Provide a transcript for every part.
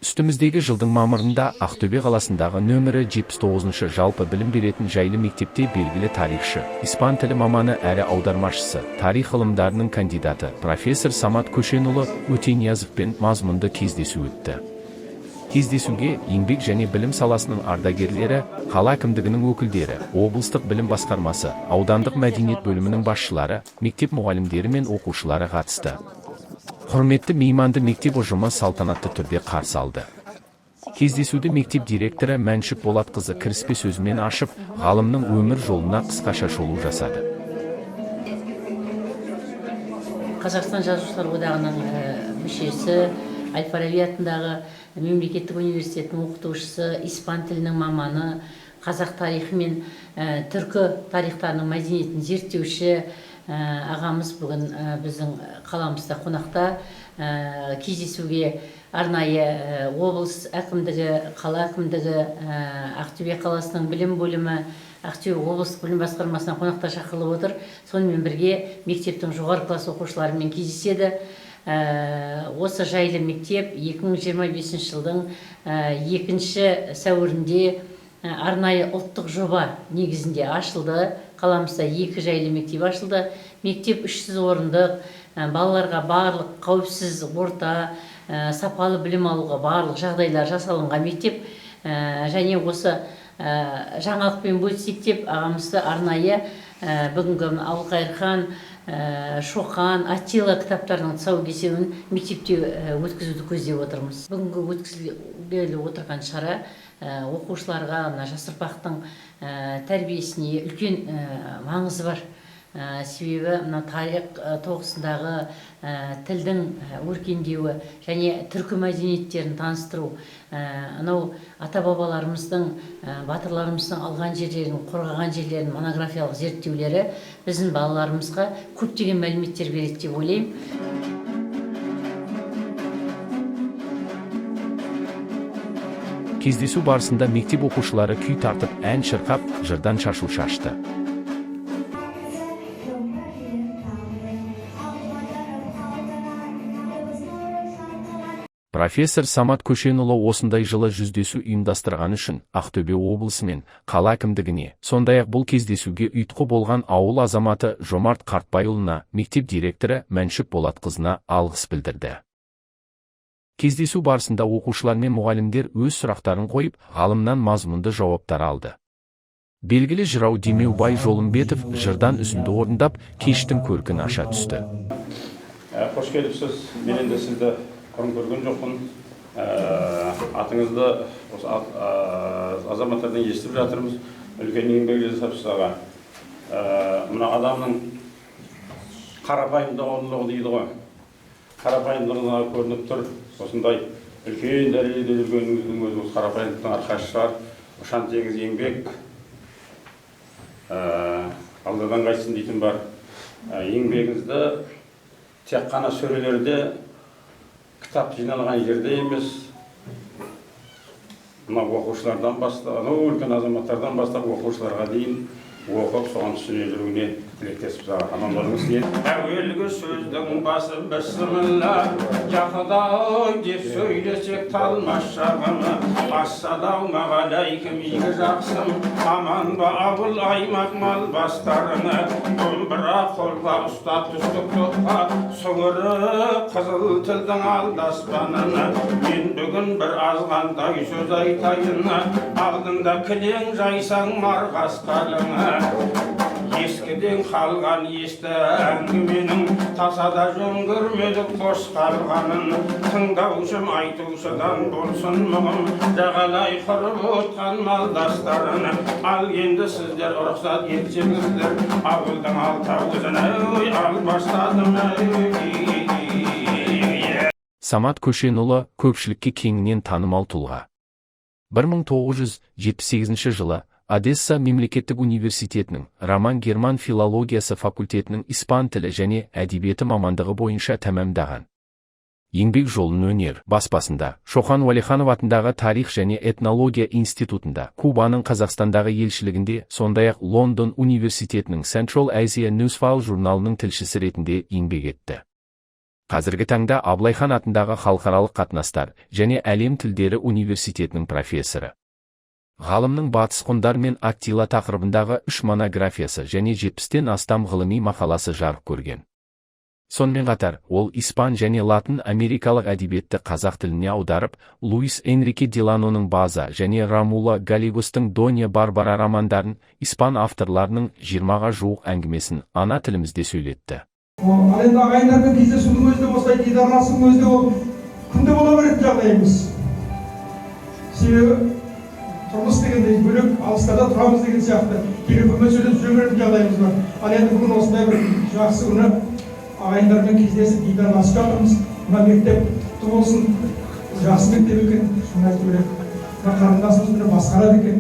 Үстіміздегі жылдың мамырында Ақтөбе қаласындағы нөмірі 79 жалпы білім беретін жайлы мектепте белгілі тарихшы, испан тілі маманы әрі аудармашысы, тарих ғылымдарының кандидаты, профессор Самат Көшенұлы Өтениязовпен мазмұнды кездесу өтті. Кездесуге еңбек және білім саласының ардагерлері, қала әкімдігінің өкілдері, облыстық білім басқармасы, аудандық мәдениет бөлімінің басшылары, мектеп мұғалімдері мен оқушылары қатысты. Құрметті мейманды мектеп ұжымы салтанатты түрде қарсы алды. Кездесуді мектеп директоры Мәншүк Болатқызы кіріспе сөзімен ашып, ғалымның өмір жолына қысқаша шолу жасады. Қазақстан Жазушылар одағының мүшесі, Әл-Фараби атындағы мемлекеттік университетінің оқытушысы, испан тілінің маманы, қазақ тарихы мен түркі тарихтарының мәдениетін зерттеуші ағамыз бүгін біздің қаламызда қонақта. Кездесуге арнайы облыс әкімдігі, қала әкімдігі, Ақтөбе қаласының білім бөлімі, Ақтөбе облыстық білім басқармасына қонақта шақырылып отыр. Сонымен бірге мектептің жоғары класс оқушыларымен кездеседі. Осы жайлы мектеп 2025 жылдың 2 сәуірінде арнайы ұлттық жоба негізінде ашылды. Қаламызда 2 жайлы мектеп ашылды. Мектеп 300 орындық, балаларға барлық қауіпсіз орта, сапалы білім алуға барлық жағдайлар жасалынған мектеп. Және осы жаңалықпен бөлісейік деп ағамызды арнайы бүгінгі Абылқайырхан, Шоқан, Аттила кітаптарының тұсаукесерін мектепте өткізуді көздеп отырмыз. Бүгінгі өткізілгелі отырған шара оқушыларға, жас ұрпақтың тәрбиесіне үлкен маңызы бар. Себебі тарих тоғысындағы тілдің өркендеуі және түркі мәдениеттерін таныстыру, анау ата-бабаларымыздың, батырларымыздың алған жерлерін, қорғаған жерлерін монографиялық зерттеулері біздің балаларымызға көптеген мәліметтер береді деп ойлаймын. Кездесу барысында мектеп оқушылары күй тартып, ән шырқап, жырдан шашу шашты. Профессор Самат Көшенұлы осындай жылы жүздесу ұйымдастырған үшін Ақтөбе облысы мен қала әкімдігіне, сондай-ақ бұл кездесуге ұйытқы болған ауыл азаматы Жомарт Қартбайұлына, мектеп директоры Мәншүк Болатқызына алғыс білдірді. Кездесу барысында оқушылар мен мұғалімдер өз сұрақтарын қойып, ғалымнан мазмұнды жауаптар алды. Белгілі жырау Демеубай Жолымбетов жырдан үзінді орындап, кештің көркін аша түсті. Қош келіпсіз, мен енді сізді құрым көрген жоқпын. Атыңызды азаматтардан естіп жатырмыз. Үлкен еңбек жасап сізға. Мына адамның қарапайымдылығы дейді ғой. Қарапайымдылығына көрініп тұр. Осындай үлкен дәрежеде жүргеніңіздің өзі қарапайымдылықтың арқасы шығар. Ұшан теңіз еңбек алдардан қайтсын дейтін бар. Еңбегіңізді тек қана сөрелерде, кітап жиналған жерде емес, мына оқушылардан бастап, үлкен азаматтардан бастап оқушыларға дейін оқып, соған түсіне жүруіне тілектесіп аман болыңыз дейін. Әуелгі сөздің басы бісміллә, жақыдай деп сөйлесек талмас жағымы, ассалаумағалейкум игі жақсым, аман ба ауыл аймақ мал бастарыңы, домбыра қолға ұстап түстік тоққа, сұңыры қызыл тілдің алдаспанына, мен бүгін бір азғандай сөз айтайын, алдыңда кілең жайсаң марғасқалыңы. Ескіден қалған есті әңгіменің тасада жөңгірмедік қос қалғанын, тыңдаушым айтушыдан болсын мұғым, жағалай құрып отқан малдастарын. Ал енді сіздер рұқсат етсеңіздер, ауылдың алтауызына ал бастадым. Самат Көшенұлы көпшілікке кеңінен танымал тұлға. 1978 жылы Одесса мемлекеттік университетінің роман герман филологиясы факультетінің испан тілі және әдебиеті мамандығы бойынша тәмамдаған. Еңбек жолын өнер баспасында, Шоқан Уәлиханов атындағы Тарих және этнология институтында, Кубаның Қазақстандағы елшілігінде, сондай-ақ Лондон университетінің Central Asia Newsfile журналының тілшісі ретінде еңбек етті. Қазіргі таңда Абылайхан атындағы халықаралық қатынастар және әлем тілдері университетінің профессоры. Ғалымның батыс ғұндар мен Аттила тақырыбындағы 3 монографиясы және 70-тен астам ғылыми мақаласы жарық көрген. Сонымен қатар, ол испан және латын америкалық әдебиетті қазақ тіліне аударып, Луис Энрике Деланоның База және Рамула Галегостың Донья Барбара романдарын, испан авторларының 20-ға жуық әңгімесін ана тілімізде сөйлетті. Ал енді ағайындармен кездесудің өзі де осылай дидараласудың өзі де ол күнде бола беретін жағдай емес. Себебі тұрмыс дегенде бөлек алыстарда тұрамыз деген сияқты телефонмен сөйлесіп жүре беретін жағдайымыз бар. Ал енді бүгін осындай бір жақсы күні ағайындармен кездесіп дидараласып жатырмыз. Мына мектеп құтты болсын, жақсы мектеп екен, шын айту керек. Мына қарындасымыз міне басқарады екен.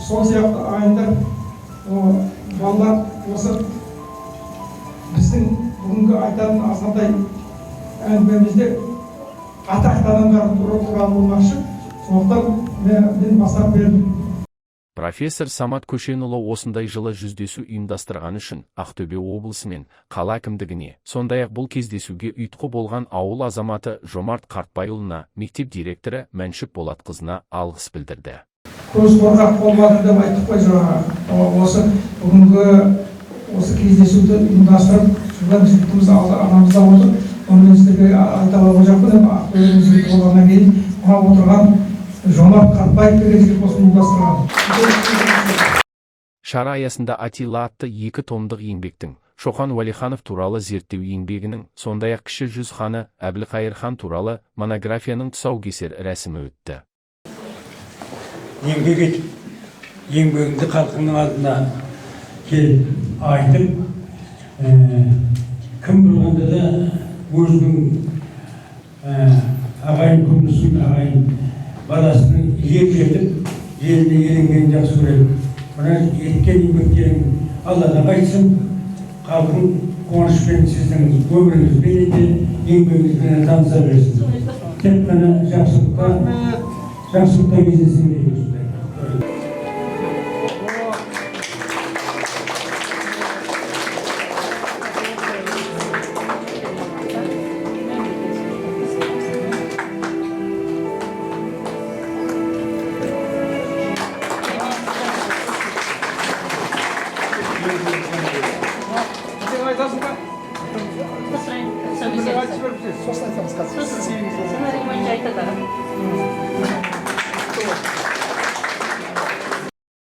Сол сияқты ағайындар, балалар осы біздің бүгінгі айтатын азғантай әңгімемізде атақты адамдар туралы болмақшы. Сондықтан мен бастап бердім. Профессор Самат Көшенұлы осындай жылы жүздесу ұйымдастырған үшін Ақтөбе облысы мен қала әкімдігіне, сондай-ақ бұл кездесуге ұйытқы болған ауыл азаматы Жомарт Қартбайұлына, мектеп директоры Мәншүк Болатқызына алғыс білдірді. Көз қорғақ болмады деп айттық қой жаңа. Осы бүгінгі осы кездесуді ұйымдастырып, жүрген жігітіміз анамызда болды. Оны мен сіздерге айта алған жоқпын. Ақтөбенің жігіті болғаннан кейін мына отырған Жомарт Қартбаев деген жігіт осыны ұйымдастырған. Шара аясында Аттила атты 2 томдық еңбектің, Шоқан Уәлиханов туралы зерттеу еңбегінің, сондай-ақ кіші жүз ханы Әбілқайыр хан туралы монографияның тұсаукесер рәсімі өтті. Еңбек етіп, еңбегіңді халқыңның алдына келіп айтып, кім болғанда да өзінің ағайын күмісін, ағайын баласының етіп, еліне еленгенін жақсы көреді. Мына еткен еңбектерің Алладан қайтсын, халқың қуанышпен сіздің өміріңізбен де еңбегіңізбен таныса берсін. Тек қана жақсылықта кездесін дейміз.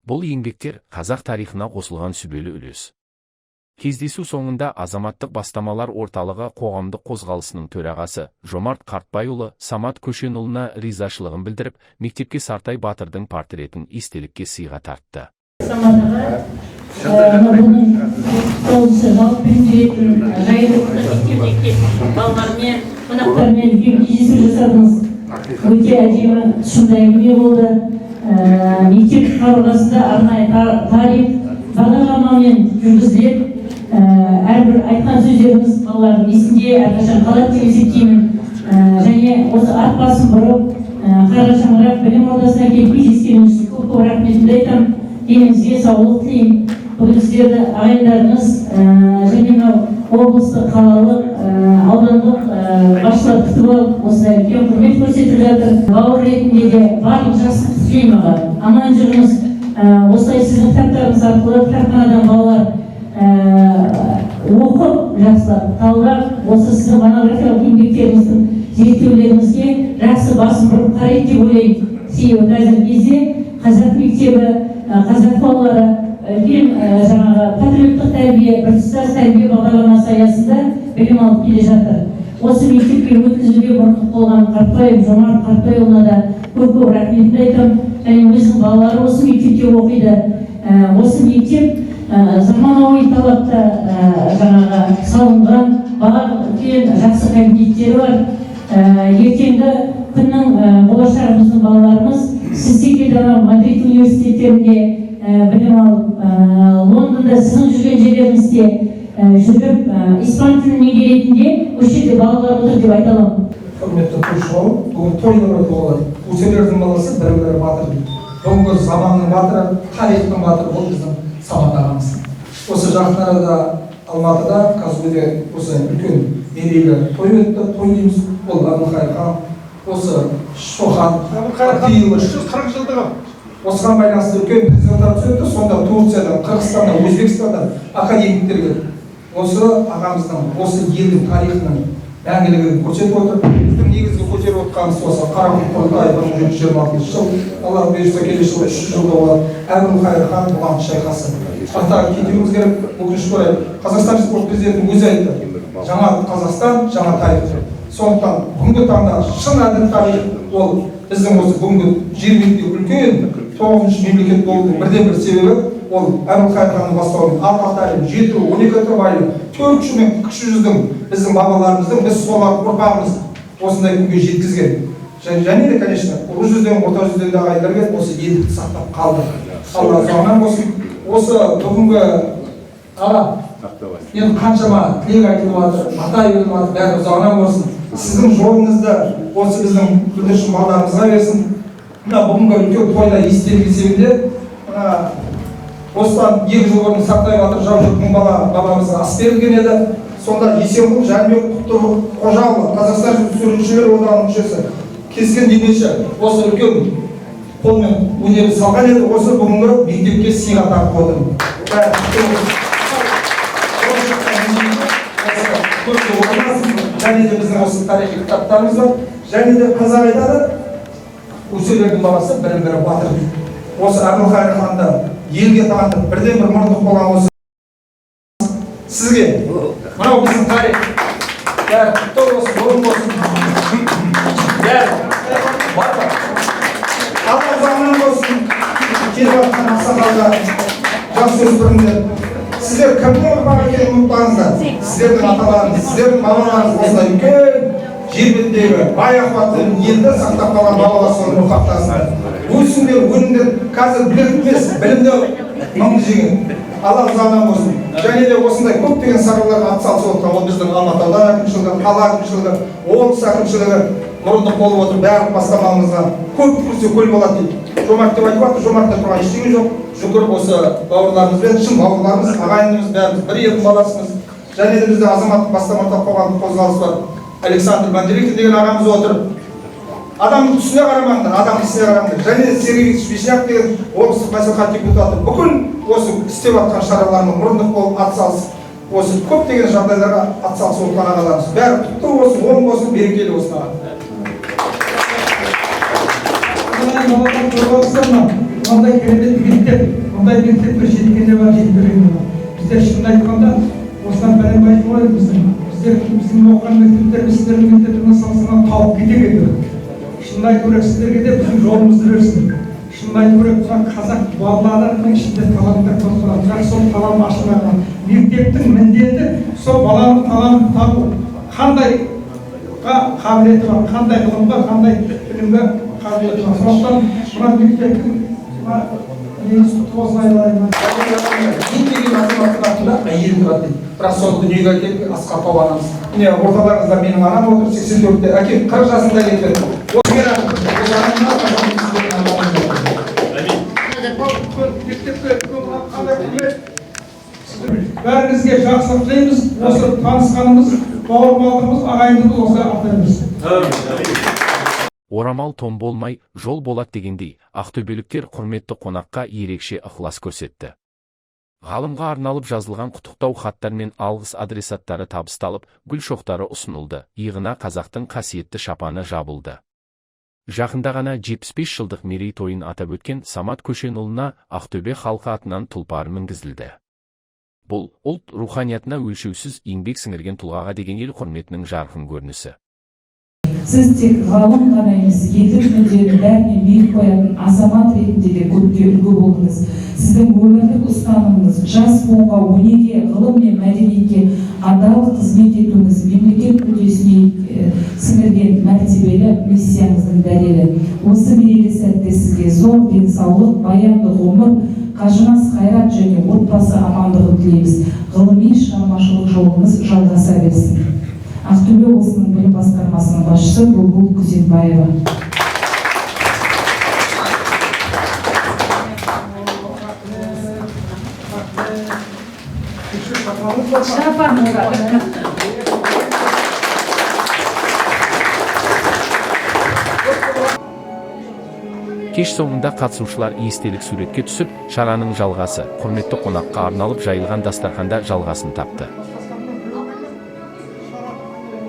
Бұл еңбектер қазақ тарихына қосылған сүбелі үлес. Кездесу соңында азаматтық бастамалар орталығы қоғамдық қозғалысының төрағасы Жомарт Қартбайұлы Самат Көшенұлына ризашылығын білдіріп, мектепке Сартай батырдың портретін естелікке сыйға тартты. Балалармен, қонақтармен кездесу жасадыңыз. Өте әдемі, шындай әңгіме болды. Мектеп қабырғасында арнайы тарих бағдарламамен жүргізіледі. Әрбір айтқан сөздеріңіз балалардың есінде әрқашан қалады деп есептеймін. Және осы ат басын бұрып, қара шаңырақ білім ордасына келіп кездескеніңіз үшін көп рахметімді айтамын. Деніңізге саулық тілеймін. Бүгін сіздерді ағайындарыңыз және мынау облыстық, қалалық, аудандық басшылар күтіп алып, осылай үлкен құрмет көрсетіп жатыр. Бауыр ретінде де барлық жақсылықты тілеймін аға. Аман жүріңіз. Осылай сіздің кітаптарыңыз арқылы кітапханадан балалар оқып, жақсылап, талдап, осы сіздің монографиялық еңбектеріңіздің зерттеулеріңізге жақсы басын бұрып қарайды деп ойлаймын. Себебі қазіргі кезде қазақ мектебі, қазақ балалары үлкен жаңағы патриоттық тәрбие, біртұтас тәрбие бағдарламасы аясында білім алып келе жатыр. Осы мектепке өткізуге мұрындық болған Жомарт Қартбайұлына да көп рахметімді айтамын. Және өзінің балалары осы мектепте оқиды. Осы мектеп заманауи талапта жаңағы салынған, үлкен жақсы кабинеттері бар. Ертеңгі күннің болашағымыздың балаларымыз сіз секілді Мадрид университеттерінде білім алып, Лондонда сіздің жүрген жерлеріңізде жүріп испан тіліне келетінде осы жерде балалар отыр деп айта аламын. Құрметті тойшылар, бүгін тойда бір болады. Өсерлердің баласы бір-бірі батыр дейді. Бүгінгі заманның батыры, тарихтың батыры бұл біздің Самат ағамыз. Осы жақын арада Алматыда қазірде осы үлкен мерейлі той өтті. Той дейміз, ол Әбілқайыр хан, осы Шохан, Атиылы 40 жылдығы. Осыған байланысты үлкен презентация өтті. Сонда Турциядан, Қырғызстандан, Өзбекстандан академиктер келді. Осы ағамыздың, осы елдің тарихының мәңгілігін көрсетіп отыр. Біздің негізгі көтеріп отқанымыз осы Қарақұм құрылтайы 1726 жыл, Алла бұйырса келесі жылы 300 жылда болады. Әбілқайыр хан бұған шайқасы. Артқа кетуіміз керек. Өкінішке орай Қазақстан Республикасы президентінің өзі айтты. Жаңа Қазақстан, жаңа тарих. Сондықтан бүгінгі таңда шын әділ тарих ол біздің осы бүгінгі жер бетінде үлкен 9-шы мемлекет болудың бірден-бір себебі ол Әбілқайыр ханның бастауымен Алтайдың 7-12 тұрбайлы 400 мен кіші жүздің біздің бабаларымыздың біз солардың ұрпағымыз осындай күнге жеткізген. Және де, конечно, ұлы жүзден, орта жүзден де ағайындар осы елдікті сақтап қалды. Алла соңынан осы бүгінгі аға енді қаншама тілек айтылып жатыр, ата үйретіп жатыр, бәрі ұзағынан болсын. Сіздің жолыңызды осы біздің бүлдіршін балаларымызға берсін. Мына бүгінгі үлкен тойда естелік есебінде осыдан 2 жыл бұрын Сақтай батыр жаужүрек мың бала бабамызға ас берілген еді. Сонда Есенқұл Жәнібек Қожаұлы, Қазақстан суретшілер одағының мүшесі, кескен демеші осы үлкен қолмен өнер салған еді. Осы бүгінгі мектепке сыйға тартып отырмын. Және де біздің осы тарихи кітаптарымыз бар. Және де қазақ айтады, өсерлердің баласы бірін-бірі батыр дейді. Осы Әбілқайыр ханды елге танытып, бірден-бір мұрындық болған осы сізге мынау біздің тарих. Бәрі құтты болсын, орын болсын. Бәрі бар ба? Алла жағынан болсын. Келіп жатқан ақсақалға, жасөспірімдер. Сіздер кімнің ұрпағы екенін ұмытпаңыздар. Сіздердің аталарыңыз, сіздердің бабаларыңыз осылай үлкен жер бетіндегі бай ақуатты елді сақтап қалған бабалар соның ұрпақтарыңыздар. Өсіңдер, өніңдер, қазір білікті емес, білімді мыңды жеген. Алла жағынан болсын. Және де осындай көптеген шаруаларға атсалысып отқан ол біздің Алматы ауданы әкімшілігі, қала әкімшілігі, облыс әкімшілігі мұрындық болып отыр. Бәрі бастамамызға көп күрсе көл болады дейді. Жомарт деп айтып жатыр, жомартта тұрған ештеңе жоқ. Жүгіріп осы бауырларымызбен, шын бауырларымыз, ағайынымыз, бәріміз бір елдің баласымыз. Және де бізде азаматтық бастамашылық қоғамдық қозғалыс бар. Александр Мандрикин деген ағамыз отыр. Адамның түсіне қарамаңдар, адамның ісіне қараңдар. Және де Сергей Вишняк деген облыстық мәслихат депутаты бүкіл осы істеп жатқан шараларына мұрындық болып атсалысып, осы көптеген жағдайларға атсалысып отқан ағаларымыз. Бәрі құтты болсын, оң болсын, берекелі болсын аға. Ондай керемет мектеп бір жеткенде бар, жетпегенде бар. Біздер шынын айтқанда осыдан бәрін айтып қойып біздің оқыған мектептеріміз сіздердің мектептермен салыстырғанда тауып кете кетті. Шынын айту керек, сіздерге де біздің жолымызды берсін. Шынын айту керек, қазақ балаларының ішінде таланттар көп болады. Бірақ сол талант ашылмаған мектептің міндеті сол баланың талантын табу. Қандай қабілеті бар, қандай ғылымға, қандай білімге қабілеті бар. Сондықтан мына мектептің негізі тозылайларына еңбегін азаматтың артында әйелі тұрады дейді. Бірақ сол дүниеге әкеліп Асқар Тау анамыз. Міне орталарыңызда менің анам отыр, 84-те, әкем 40 жасында кетті. Бәріңізге жақсылық тілейміз. Осы танысқанымыз, бауырмалдығымыз, ағайындығымыз осы ақтаймыз. Орамал тон болмай, жол болат дегендей, ақтөбеліктер құрметті қонаққа ерекше ықылас көрсетті. Ғалымға арналып жазылған құттықтау хаттар мен алғыс адресаттары табысталып, гүл шоқтары ұсынылды, иығына қазақтың қасиетті шапаны жабылды. Жақында ғана 75 жылдық мерейтойын атап өткен Самат Көшенұлына Ақтөбе халқы атынан тұлпар мінгізілді. Бұл ұлт руханиятына өлшеусіз еңбек сіңірген тұлғаға деген ел құрметінің жарқын көрінісі. Сіз тек ғалым ғана емес, елдің мүдделерін бәріне биік қоятын азамат ретінде де көпке үлгі болдыңыз. Сіздің өмірлік ұстанымыңыз, жас буынға өнеге, ғылым мен мәдениетке адал қызмет етуіңіз мемлекет мүддесіне сіңірген мәртебелі миссияңыздың дәлелі. Осы мерейлі сәтте сізге зор денсаулық, баянды ғұмыр, қажымас қайрат және отбасы амандығын тілейміз. Ғылыми шығармашылық жолымыз жалғаса берсін. Ақтөбе облысының білім басқармасының басшысы Бұлбұл Күзембаева. Кеш соңында қатысушылар естелік суретке түсіп, шараның жалғасы құрметті қонаққа арналып жайылған дастарханда жалғасын тапты.